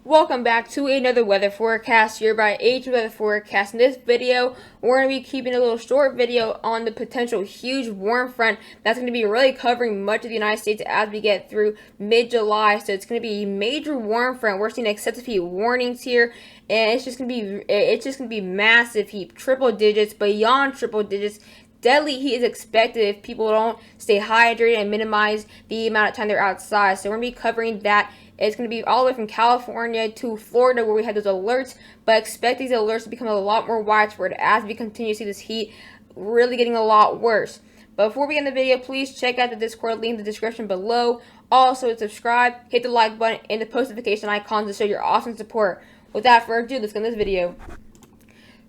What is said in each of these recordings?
Welcome back to another weather forecast here by Age Weather Forecast. In this video, we're going to be keeping a little short video on the potential huge warm front that's going to be really covering much of the United States as we get through mid-July. So it's going to be a major warm front. We're seeing excessive heat warnings here, and it's just going to be massive heat, triple digits, beyond triple digits. Deadly heat is expected if people don't stay hydrated and minimize the amount of time they're outside. So we're going to be covering that. It's going to be all the way from California to Florida where we had those alerts, but expect these alerts to become a lot more widespread as we continue to see this heat really getting a lot worse. But before we get in the video, please check out the Discord link in the description below. Also, subscribe, hit the like button, and the post notification icons to show your awesome support. Without further ado, let's get in this video.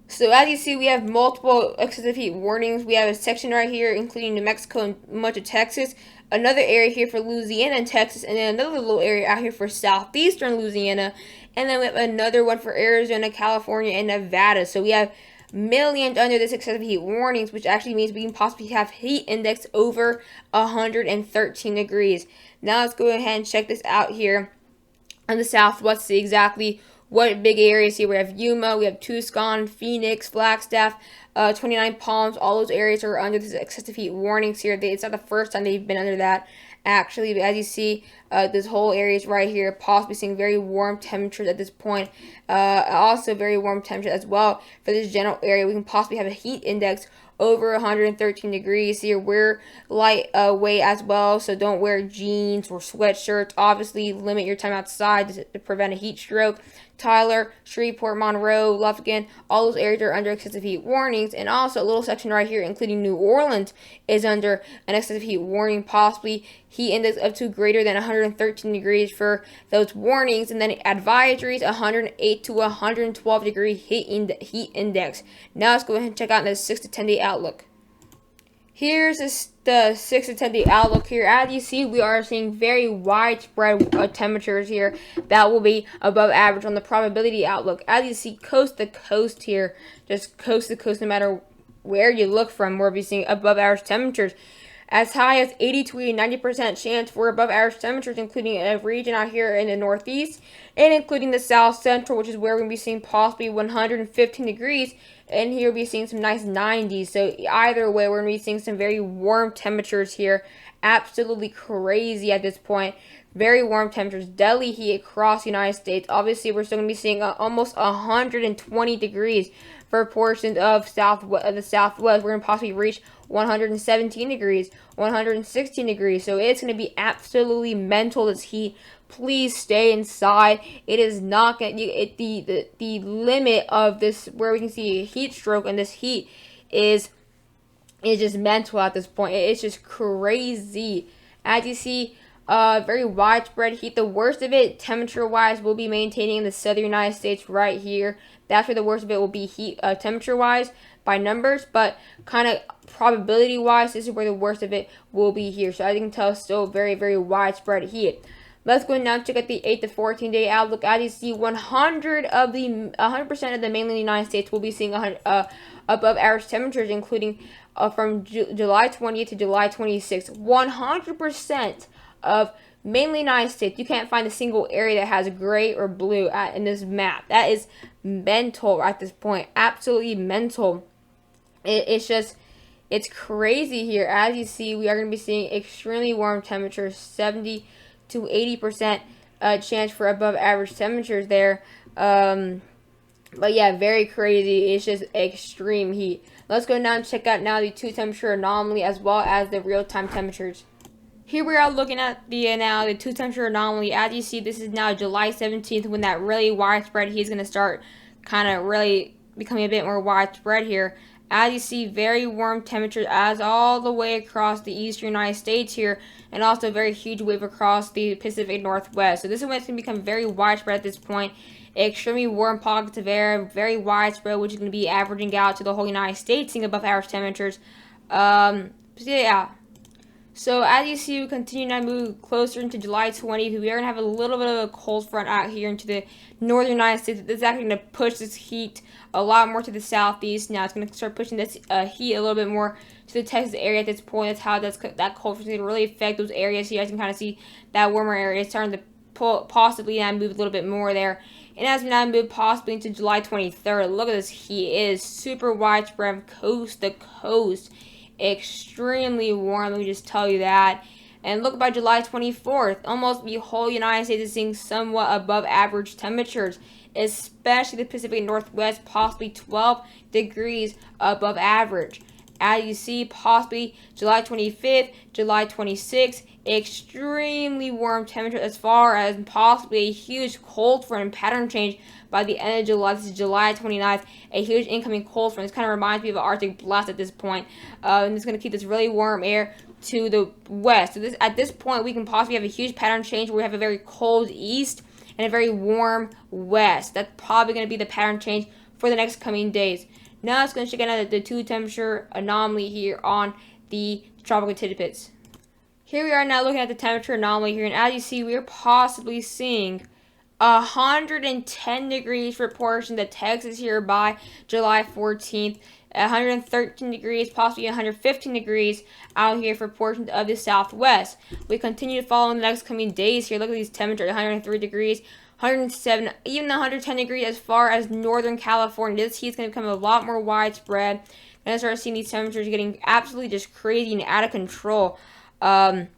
So as you see, we have multiple excessive heat warnings. We have a section right here, including New Mexico and much of Texas. Another area here for Louisiana and Texas, and then another little area out here for southeastern Louisiana. And then we have another one for Arizona, California, and Nevada. So we have millions under this excessive heat warnings, which actually means we can possibly have heat index over 113 degrees. Now let's go ahead and check this out here on the southwest, see exactly what big areas here. We have Yuma, we have Tucson, Phoenix, Flagstaff, 29 Palms. All those areas are under this excessive heat warnings here. It's not the first time they've been under that, actually. But as you see, this whole area is right here, possibly seeing very warm temperatures at this point. Also very warm temperatures as well for this general area. We can possibly have a heat index over 113 degrees here. Wear light weight as well, so don't wear jeans or sweatshirts. Obviously, limit your time outside to prevent a heat stroke. Tyler, Shreveport, Monroe, Lufkin, all those areas are under excessive heat warnings. And also a little section right here, including New Orleans, is under an excessive heat warning, possibly heat index up to greater than 113 degrees for those warnings. And then advisories, 108 to 112 degree heat index. Now let's go ahead and check out the 6 to 10 day outlook. Here's the 6 to 10 day outlook here. As you see, we are seeing very widespread temperatures here that will be above average on the probability outlook. As you see, coast to coast here, just coast to coast, no matter where you look from, we'll be seeing above average temperatures. As high as 80 to 90% chance for above average temperatures, including a region out here in the northeast, and including the south central, which is where we're going to be seeing possibly 115 degrees, and here we'll be seeing some nice 90s. So either way, we're going to be seeing some very warm temperatures here. Absolutely crazy at this point. Very warm temperatures, deadly heat across the United States. Obviously, we're still going to be seeing almost 120 degrees for portions of the southwest. We're going to possibly reach 117 degrees, 116 degrees. So it's going to be absolutely mental, this heat. Please stay inside. It is not going to, the limit of this, where we can see a heat stroke, and this heat is just mental at this point. It's just crazy. As you see, very widespread heat. The worst of it, temperature-wise, will be maintaining in the southern United States right here. That's where the worst of it will be heat, temperature-wise, by numbers. But kind of probability-wise, this is where the worst of it will be here. So as you can tell, still very, very widespread heat. Let's go now and check out the 8 to 14 day outlook. As you see, 100% of the mainland United States will be seeing above average temperatures, including from July 20th to July 26th. 100% of mainland United States. You can't find a single area that has gray or blue in this map. That is mental at this point. Absolutely mental. It's crazy here. As you see, we are going to be seeing extremely warm temperatures, 70 to 80% chance for above average temperatures there. But yeah, very crazy. It's just extreme heat. Let's go now and check out now the 2 temperature anomaly as well as the real-time temperatures. Here we are looking at the 2 temperature anomaly. As you see, this is now July 17th when that really widespread heat is going to start kind of really becoming a bit more widespread here. As you see, very warm temperatures as all the way across the eastern United States here, and also a very huge wave across the Pacific Northwest. So this is when it's going to become very widespread at this point. Extremely warm pockets of air, very widespread, which is going to be averaging out to the whole United States, seeing above average temperatures. So yeah. So as you see, we continue now move closer into July 20th. We are going to have a little bit of a cold front out here into the northern United States. This is actually going to push this heat a lot more to the southeast. Now it's going to start pushing this heat a little bit more to the Texas area at this point. That's how that cold front is going to really affect those areas here. You guys can kind of see that warmer area is starting to possibly now move a little bit more there. And as we now move possibly into July 23rd, look at this heat. It is super widespread coast to coast. Extremely warm, let me just tell you that. And look, by July 24th, almost the whole United States is seeing somewhat above average temperatures, especially the Pacific Northwest, possibly 12 degrees above average. As you see, possibly July 25th, July 26th, extremely warm temperatures, as far as possibly a huge cold front pattern change by the end of July. This is July 29th, a huge incoming cold front. This kind of reminds me of an Arctic blast at this point. And it's going to keep this really warm air to the west. So at this point, we can possibly have a huge pattern change where we have a very cold east and a very warm west. That's probably going to be the pattern change for the next coming days. Now it's going to check out the 2 temperature anomaly here on the tropical tidbits. Here we are now looking at the temperature anomaly here, and as you see, we are possibly seeing 110 degrees for portions of Texas here by July 14th. 113 degrees, possibly 115 degrees out here for portions of the southwest. We continue to follow in the next coming days here. Look at these temperatures, 103 degrees, 107, even 110 degrees as far as Northern California. This heat is going to become a lot more widespread. And I start seeing these temperatures getting absolutely just crazy and out of control. But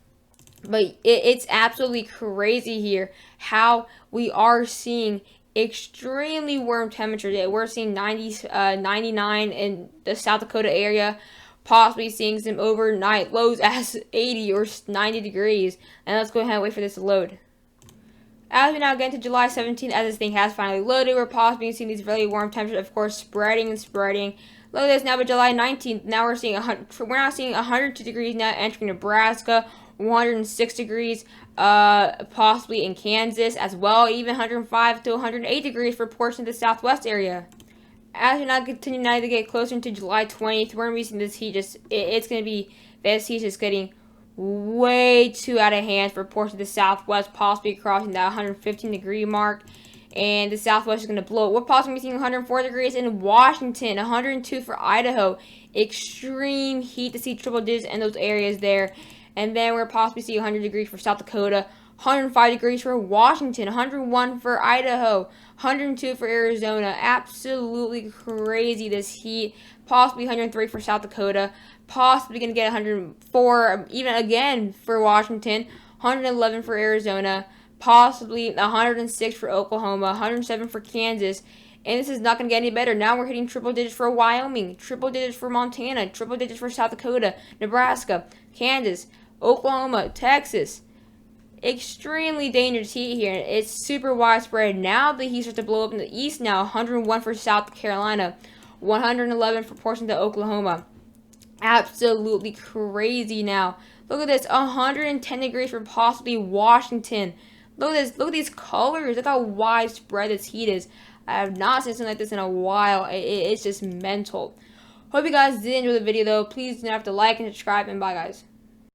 it's absolutely crazy here how we are seeing extremely warm temperatures. We're seeing 99 in the South Dakota area, possibly seeing some overnight lows as 80 or 90 degrees. And let's go ahead and wait for this to load. As we now get into July 17th, as this thing has finally loaded, we're possibly seeing these really warm temperatures, of course, spreading and spreading. Look at this now by July 19th. Now we're now seeing 102 degrees now entering Nebraska, 106 degrees possibly in Kansas as well, even 105 to 108 degrees for portions of the southwest area. As we now continue now to get closer into July 20th, we're going to be seeing this heat this heat just getting way too out of hand for portions of the southwest, possibly crossing that 115 degree mark. And the southwest is going to blow. We're possibly seeing 104 degrees in Washington, 102 for Idaho. Extreme heat to see triple digits in those areas there. And then we're possibly seeing 100 degrees for South Dakota, 105 degrees for Washington, 101 for Idaho, 102 for Arizona. Absolutely crazy, this heat. Possibly 103 for South Dakota. Possibly going to get 104 even again for Washington, 111 for Arizona. Possibly 106 for Oklahoma, 107 for Kansas. And this is not going to get any better. Now we're hitting triple digits for Wyoming, triple digits for Montana, triple digits for South Dakota, Nebraska, Kansas, Oklahoma, Texas. Extremely dangerous heat here. It's super widespread. Now the heat starts to blow up in the east now. 101 for South Carolina, 111 for portions of Oklahoma. Absolutely crazy now. Look at this, 110 degrees for possibly Washington. Look at this. Look at these colors. Look how widespread this heat is. I have not seen something like this in a while. It's just mental. Hope you guys did enjoy the video, though. Please do not have to like and subscribe, and bye, guys.